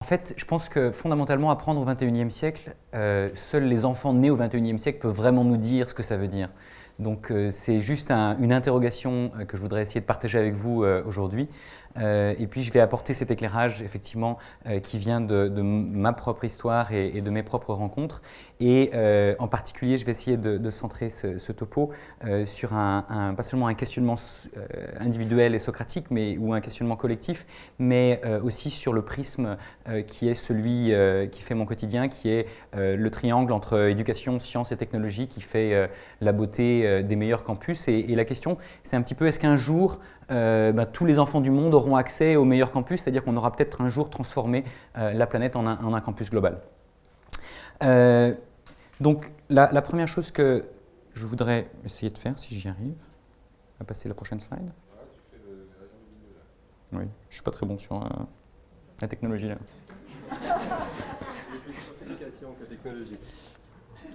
fait, je pense que fondamentalement, apprendre au XXIe siècle, seuls les enfants nés au XXIe siècle peuvent vraiment nous dire ce que ça veut dire. Donc c'est juste une interrogation que je voudrais essayer de partager avec vous aujourd'hui. Et puis je vais apporter cet éclairage effectivement qui vient de ma propre histoire et de mes propres rencontres. Et en particulier, je vais essayer de centrer ce topo sur pas seulement un questionnement individuel et socratique, ou un questionnement collectif, mais aussi sur le prisme qui est celui qui fait mon quotidien, qui est le triangle entre éducation, sciences et technologie qui fait la beauté des meilleurs campus. Et la question, c'est un petit peu, est-ce qu'un jour, tous les enfants du monde auront accès aux meilleurs campus, c'est-à-dire qu'on aura peut-être un jour transformé la planète en un campus global. Donc la première chose que je voudrais essayer de faire, si j'y arrive, on va passer la prochaine slide. Ouais, tu fais les rayons lumineux là. Oui, je ne suis pas très bon sur la technologie là. C'est plus simplification que technologie.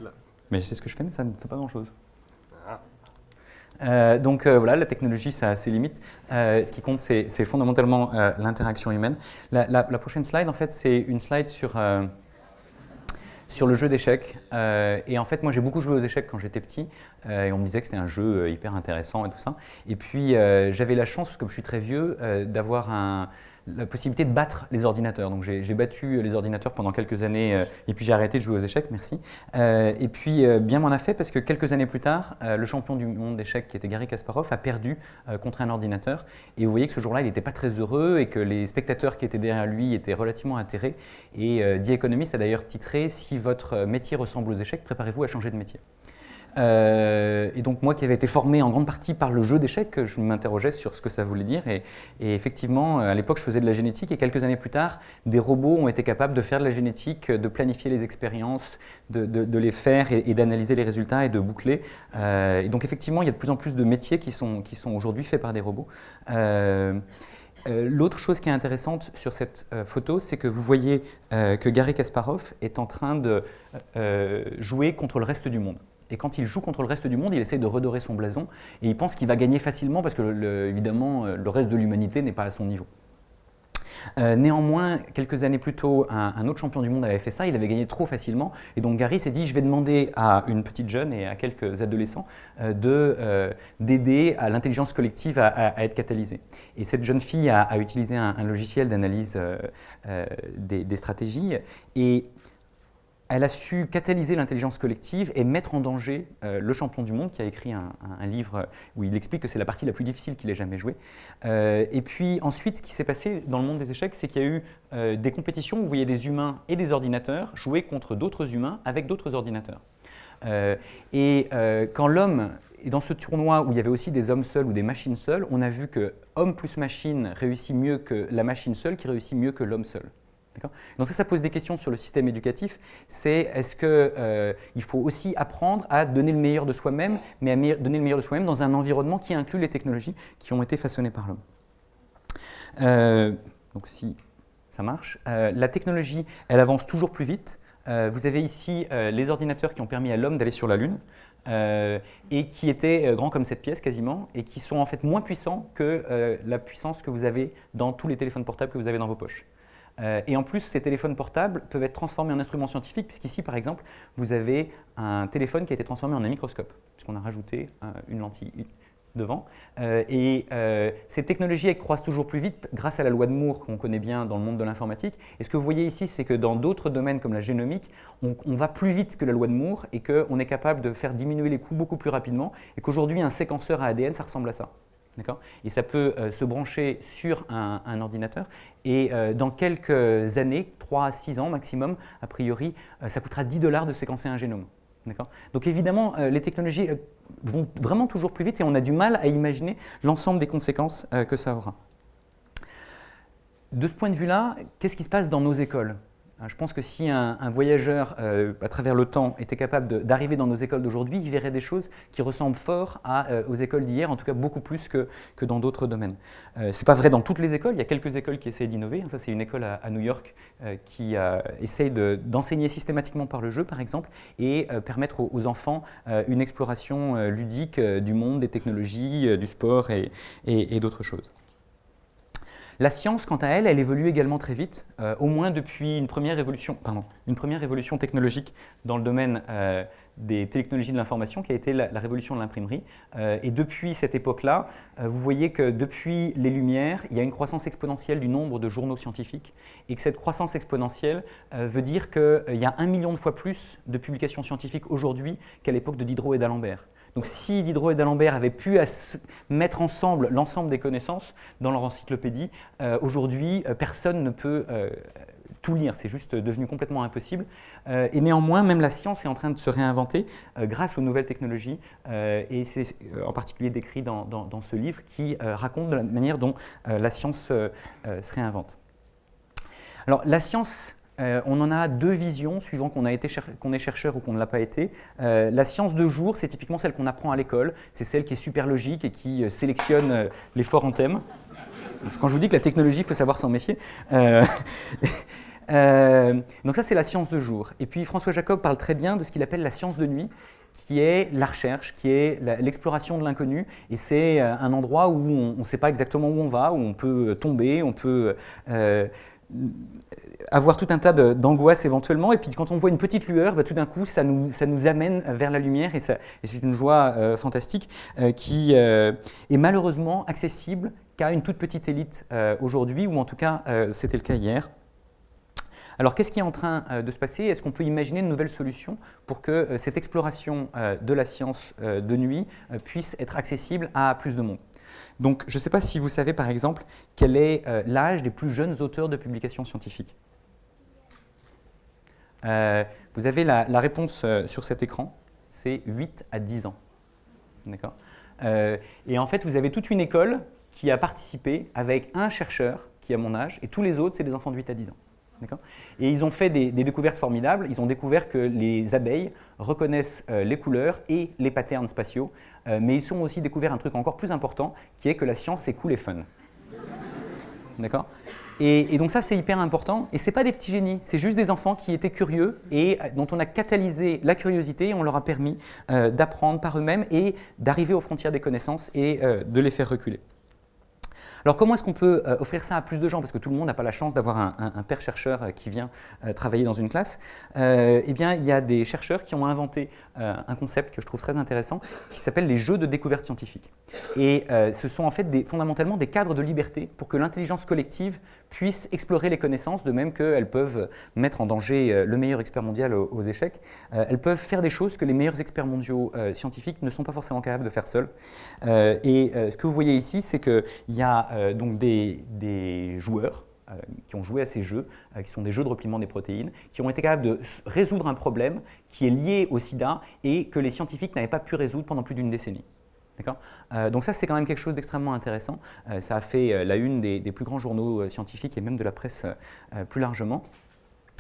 Là. Mais je sais ce que je fais, mais ça ne fait pas grand-chose. Ah. Donc voilà, la technologie, ça a ses limites. Ce qui compte, c'est fondamentalement l'interaction humaine. La prochaine slide, en fait, c'est une slide sur le jeu d'échecs. Et en fait, moi, j'ai beaucoup joué aux échecs quand j'étais petit. Et on me disait que c'était un jeu hyper intéressant et tout ça. Et puis, j'avais la chance, comme je suis très vieux, d'avoir la possibilité de battre les ordinateurs. Donc j'ai battu les ordinateurs pendant quelques années et puis j'ai arrêté de jouer aux échecs, merci. Et puis bien m'en a fait parce que quelques années plus tard, le champion du monde d'échecs qui était Garry Kasparov a perdu contre un ordinateur. Et vous voyez que ce jour-là, il n'était pas très heureux et que les spectateurs qui étaient derrière lui étaient relativement atterrés. Et The Economist a d'ailleurs titré « Si votre métier ressemble aux échecs, préparez-vous à changer de métier ». Et donc moi qui avais été formé en grande partie par le jeu d'échecs, je m'interrogeais sur ce que ça voulait dire et effectivement à l'époque je faisais de la génétique et quelques années plus tard des robots ont été capables de faire de la génétique, de planifier les expériences, de les faire et d'analyser les résultats et de boucler. Et donc effectivement il y a de plus en plus de métiers qui sont aujourd'hui faits par des robots. L'autre chose qui est intéressante sur cette photo, c'est que vous voyez que Garry Kasparov est en train de jouer contre le reste du monde. Et quand il joue contre le reste du monde, il essaie de redorer son blason et il pense qu'il va gagner facilement parce que évidemment le reste de l'humanité n'est pas à son niveau. Néanmoins, quelques années plus tôt, un autre champion du monde avait fait ça, il avait gagné trop facilement et donc Garry s'est dit je vais demander à une petite jeune et à quelques adolescents d'aider à l'intelligence collective à être catalysée. Et cette jeune fille a utilisé un logiciel d'analyse des stratégies et elle a su catalyser l'intelligence collective et mettre en danger le champion du monde qui a écrit un livre où il explique que c'est la partie la plus difficile qu'il ait jamais jouée. Et puis ensuite, ce qui s'est passé dans le monde des échecs, c'est qu'il y a eu des compétitions où vous voyez des humains et des ordinateurs jouer contre d'autres humains avec d'autres ordinateurs. Quand l'homme est dans ce tournoi où il y avait aussi des hommes seuls ou des machines seules, on a vu que homme plus machine réussit mieux que la machine seule qui réussit mieux que l'homme seul. Donc ça pose des questions sur le système éducatif. C'est est-ce qu'il faut aussi apprendre à donner le meilleur de soi-même, mais à donner le meilleur de soi-même dans un environnement qui inclut les technologies qui ont été façonnées par l'homme. Donc si ça marche, la technologie, elle avance toujours plus vite. Vous avez ici les ordinateurs qui ont permis à l'homme d'aller sur la Lune. Et qui étaient grands comme cette pièce quasiment, et qui sont en fait moins puissants que la puissance que vous avez dans tous les téléphones portables que vous avez dans vos poches. Et en plus, ces téléphones portables peuvent être transformés en instruments scientifiques, puisqu'ici, par exemple, vous avez un téléphone qui a été transformé en un microscope, puisqu'on a rajouté une lentille devant. Ces technologies elles croissent toujours plus vite grâce à la loi de Moore qu'on connaît bien dans le monde de l'informatique. Et ce que vous voyez ici, c'est que dans d'autres domaines comme la génomique, on va plus vite que la loi de Moore et qu'on est capable de faire diminuer les coûts beaucoup plus rapidement et qu'aujourd'hui, un séquenceur à ADN, ça ressemble à ça. Et ça peut se brancher sur un ordinateur et dans quelques années, 3 à 6 ans maximum, a priori, ça coûtera $10 de séquencer un génome. Donc évidemment, les technologies vont vraiment toujours plus vite et on a du mal à imaginer l'ensemble des conséquences que ça aura. De ce point de vue-là, qu'est-ce qui se passe dans nos écoles ? Je pense que si un voyageur à travers le temps était capable d'arriver dans nos écoles d'aujourd'hui, il verrait des choses qui ressemblent fort aux écoles d'hier, en tout cas beaucoup plus que dans d'autres domaines. Ce n'est pas vrai dans toutes les écoles, il y a quelques écoles qui essayent d'innover. Ça, c'est une école à New York qui essaye d'enseigner systématiquement par le jeu, par exemple, et permettre aux enfants une exploration ludique du monde, des technologies, du sport et d'autres choses. La science, quant à elle, elle évolue également très vite, au moins depuis une première révolution technologique dans le domaine des technologies de l'information, qui a été la révolution de l'imprimerie. Et depuis cette époque-là, vous voyez que depuis les Lumières, il y a une croissance exponentielle du nombre de journaux scientifiques, et que cette croissance exponentielle veut dire qu'il y a 1 million de fois plus de publications scientifiques aujourd'hui qu'à l'époque de Diderot et d'Alembert. Donc si Diderot et d'Alembert avaient pu mettre ensemble l'ensemble des connaissances dans leur encyclopédie, aujourd'hui, personne ne peut tout lire, c'est juste devenu complètement impossible. Et néanmoins, même la science est en train de se réinventer grâce aux nouvelles technologies, et c'est en particulier décrit dans ce livre qui raconte de la manière dont la science se réinvente. Alors la science, on en a deux visions suivant qu'on est chercheur ou qu'on ne l'a pas été. La science de jour, c'est typiquement celle qu'on apprend à l'école, c'est celle qui est super logique et qui sélectionne les forts en thème. Quand je vous dis que la technologie, il faut savoir s'en méfier. Donc ça, c'est la science de jour. Et puis François Jacob parle très bien de ce qu'il appelle la science de nuit, qui est la recherche, qui est l'exploration de l'inconnu. Et c'est un endroit où on ne sait pas exactement où on va, où on peut tomber, on peut avoir tout un tas d'angoisses éventuellement. Et puis quand on voit une petite lueur, tout d'un coup, ça nous amène vers la lumière. Et c'est une joie fantastique qui est malheureusement accessible qu'à une toute petite élite aujourd'hui, ou en tout cas, c'était le cas hier. Alors, qu'est-ce qui est en train de se passer? Est-ce qu'on peut imaginer de nouvelles solutions pour que cette exploration de la science de nuit puisse être accessible à plus de monde? Donc, je ne sais pas si vous savez, par exemple, quel est l'âge des plus jeunes auteurs de publications scientifiques. Vous avez la réponse sur cet écran, c'est 8 à 10 ans. D'accord. Et en fait, vous avez toute une école qui a participé avec un chercheur qui a mon âge, et tous les autres, c'est des enfants de 8 à 10 ans. Et ils ont fait des découvertes formidables. Ils ont découvert que les abeilles reconnaissent les couleurs et les patterns spatiaux, mais ils ont aussi découvert un truc encore plus important, qui est que la science, c'est cool et fun. D'accord ? Et donc ça, c'est hyper important. Et ce n'est pas des petits génies, c'est juste des enfants qui étaient curieux et dont on a catalysé la curiosité et on leur a permis d'apprendre par eux-mêmes et d'arriver aux frontières des connaissances et de les faire reculer. Alors comment est-ce qu'on peut offrir ça à plus de gens? Parce que tout le monde n'a pas la chance d'avoir un père chercheur qui vient travailler dans une classe. Eh bien, il y a des chercheurs qui ont inventé un concept que je trouve très intéressant qui s'appelle les jeux de découverte scientifique. Et ce sont en fait fondamentalement des cadres de liberté pour que l'intelligence collective puisse explorer les connaissances, de même qu'elles peuvent mettre en danger le meilleur expert mondial aux échecs. Elles peuvent faire des choses que les meilleurs experts mondiaux scientifiques ne sont pas forcément capables de faire seuls. Ce que vous voyez ici, c'est qu'il y a donc des joueurs qui ont joué à ces jeux, qui sont des jeux de repliement des protéines, qui ont été capables de résoudre un problème qui est lié au sida et que les scientifiques n'avaient pas pu résoudre pendant plus d'une décennie. Donc ça, c'est quand même quelque chose d'extrêmement intéressant. Ça a fait la une des plus grands journaux scientifiques et même de la presse plus largement.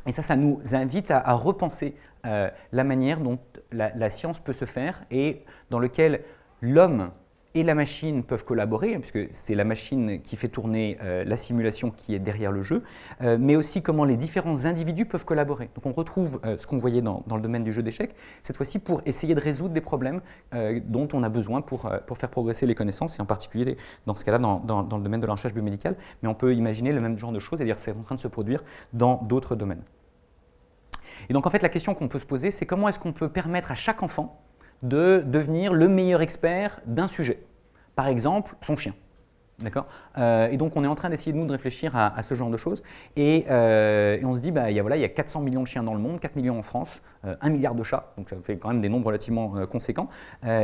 Et ça nous invite à repenser la manière dont la science peut se faire et dans lequel l'homme et la machine peuvent collaborer, puisque c'est la machine qui fait tourner la simulation qui est derrière le jeu, mais aussi comment les différents individus peuvent collaborer. Donc on retrouve ce qu'on voyait dans le domaine du jeu d'échecs, cette fois-ci pour essayer de résoudre des problèmes dont on a besoin pour faire progresser les connaissances, et en particulier dans ce cas-là dans le domaine de la recherche biomédicale, mais on peut imaginer le même genre de choses, c'est-à-dire que c'est en train de se produire dans d'autres domaines. Et donc en fait la question qu'on peut se poser, c'est comment est-ce qu'on peut permettre à chaque enfant de devenir le meilleur expert d'un sujet. Par exemple, son chien. D'accord. Et donc on est en train d'essayer de réfléchir à ce genre de choses et on se dit il y a 400 millions de chiens dans le monde, 4 millions en France, 1 milliard de chats, donc ça fait quand même des nombres relativement conséquents,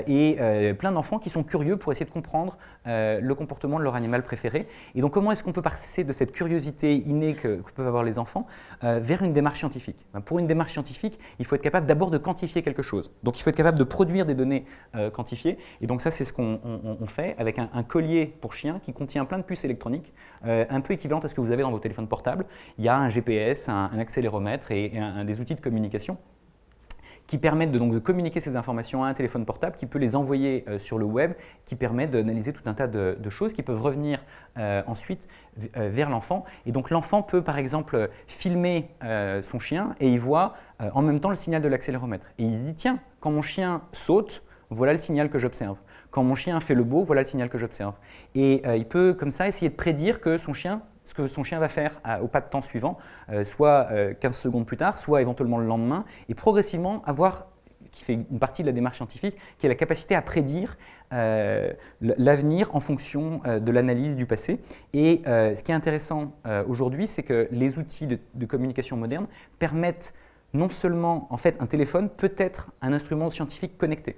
et plein d'enfants qui sont curieux pour essayer de comprendre le comportement de leur animal préféré. Et donc comment est-ce qu'on peut passer de cette curiosité innée que peuvent avoir les enfants vers une démarche scientifique? Pour une démarche scientifique, il faut être capable d'abord de quantifier quelque chose. Donc il faut être capable de produire des données quantifiées, et donc ça c'est ce qu'on fait avec un collier pour chien qui contient plein de puces électroniques, un peu équivalentes à ce que vous avez dans vos téléphones portables. Il y a un GPS, un accéléromètre et des outils de communication qui permettent donc de communiquer ces informations à un téléphone portable, qui peut les envoyer sur le web, qui permet d'analyser tout un tas de choses qui peuvent revenir ensuite vers l'enfant. Et donc l'enfant peut par exemple filmer son chien et il voit en même temps le signal de l'accéléromètre. Et il se dit tiens, quand mon chien saute, voilà le signal que j'observe. Quand mon chien fait le beau, voilà le signal que j'observe. Et il peut comme ça essayer de prédire que ce que son chien va faire au pas de temps suivant, soit 15 secondes plus tard, soit éventuellement le lendemain, et progressivement avoir, qui fait une partie de la démarche scientifique, qui est la capacité à prédire l'avenir en fonction de l'analyse du passé. Et ce qui est intéressant aujourd'hui, c'est que les outils de communication moderne permettent non seulement, en fait, un téléphone peut être un instrument scientifique connecté.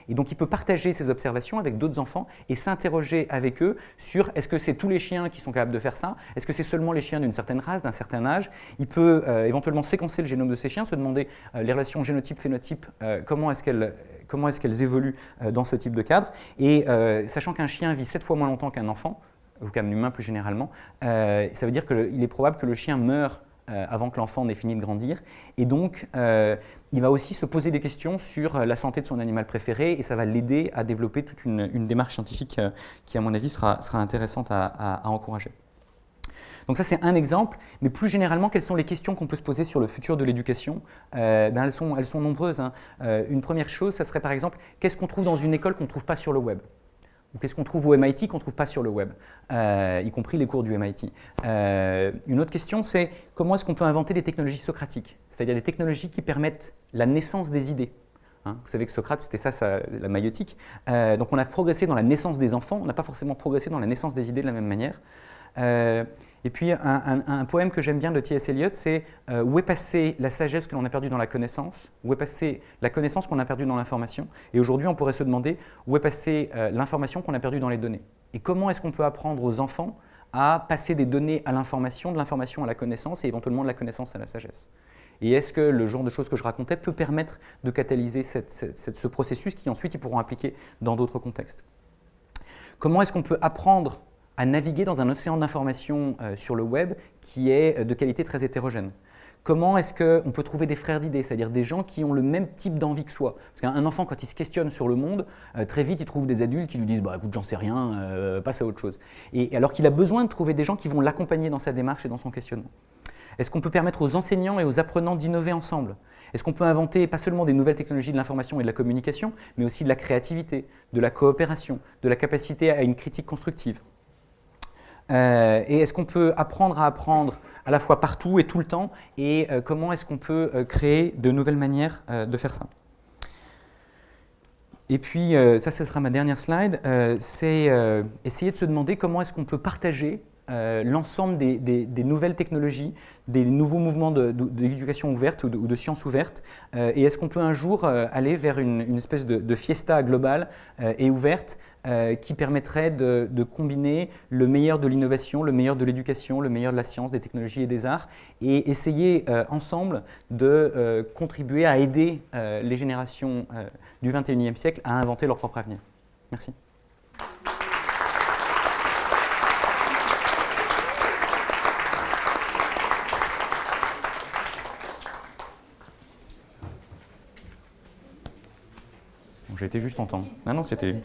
Et donc, il peut partager ses observations avec d'autres enfants et s'interroger avec eux sur est-ce que c'est tous les chiens qui sont capables de faire ça? Est-ce que c'est seulement les chiens d'une certaine race, d'un certain âge? Il peut éventuellement séquencer le génome de ces chiens, se demander les relations génotype-phénotype, comment est-ce qu'elles évoluent dans ce type de cadre. Et sachant qu'un chien vit 7 fois moins longtemps qu'un enfant, ou qu'un humain plus généralement, ça veut dire qu'il est probable que le chien meure avant que l'enfant n'ait fini de grandir. Et donc, il va aussi se poser des questions sur la santé de son animal préféré et ça va l'aider à développer toute une démarche scientifique qui, à mon avis, sera intéressante à encourager. Donc ça, c'est un exemple, mais plus généralement, quelles sont les questions qu'on peut se poser sur le futur de l'éducation? Elles sont nombreuses. Une première chose, ça serait par exemple, qu'est-ce qu'on trouve dans une école qu'on ne trouve pas sur le web? Ou qu'est-ce qu'on trouve au MIT qu'on ne trouve pas sur le web, y compris les cours du MIT. Une autre question, c'est comment est-ce qu'on peut inventer des technologies socratiques, c'est-à-dire des technologies qui permettent la naissance des idées. Vous savez que Socrate, c'était ça, la maïeutique. Donc on a progressé dans la naissance des enfants, on n'a pas forcément progressé dans la naissance des idées de la même manière. Et puis un poème que j'aime bien de T.S. Eliot, c'est où est passée la sagesse que l'on a perdue dans la connaissance, où est passée la connaissance qu'on a perdue dans l'information. Et aujourd'hui, on pourrait se demander où est passée l'information qu'on a perdue dans les données. Et comment est-ce qu'on peut apprendre aux enfants à passer des données à l'information, de l'information à la connaissance et éventuellement de la connaissance à la sagesse. Et est-ce que le genre de choses que je racontais peut permettre de catalyser ce processus qui ensuite ils pourront appliquer dans d'autres contextes. Comment est-ce qu'on peut apprendre à naviguer dans un océan d'informations sur le web qui est de qualité très hétérogène? Comment est-ce qu'on peut trouver des frères d'idées, c'est-à-dire des gens qui ont le même type d'envie que soi? Parce qu'un enfant, quand il se questionne sur le monde, très vite, il trouve des adultes qui lui disent « écoute, j'en sais rien, passe à autre chose ». Et alors qu'il a besoin de trouver des gens qui vont l'accompagner dans sa démarche et dans son questionnement. Est-ce qu'on peut permettre aux enseignants et aux apprenants d'innover ensemble? Est-ce qu'on peut inventer pas seulement des nouvelles technologies de l'information et de la communication, mais aussi de la créativité, de la coopération, de la capacité à une critique constructive? Et est-ce qu'on peut apprendre à apprendre à la fois partout et tout le temps? Et comment est-ce qu'on peut créer de nouvelles manières de faire ça? Et puis, ça, ce sera ma dernière slide, c'est essayer de se demander comment est-ce qu'on peut partager l'ensemble des nouvelles technologies, des nouveaux mouvements d'éducation ouverte ou de sciences ouvertes. Et est-ce qu'on peut un jour aller vers une espèce de fiesta globale et ouverte qui permettrait de combiner le meilleur de l'innovation, le meilleur de l'éducation, le meilleur de la science, des technologies et des arts, et essayer ensemble de contribuer à aider les générations du XXIe siècle à inventer leur propre avenir. Merci. J'ai été juste en temps. Non, c'était...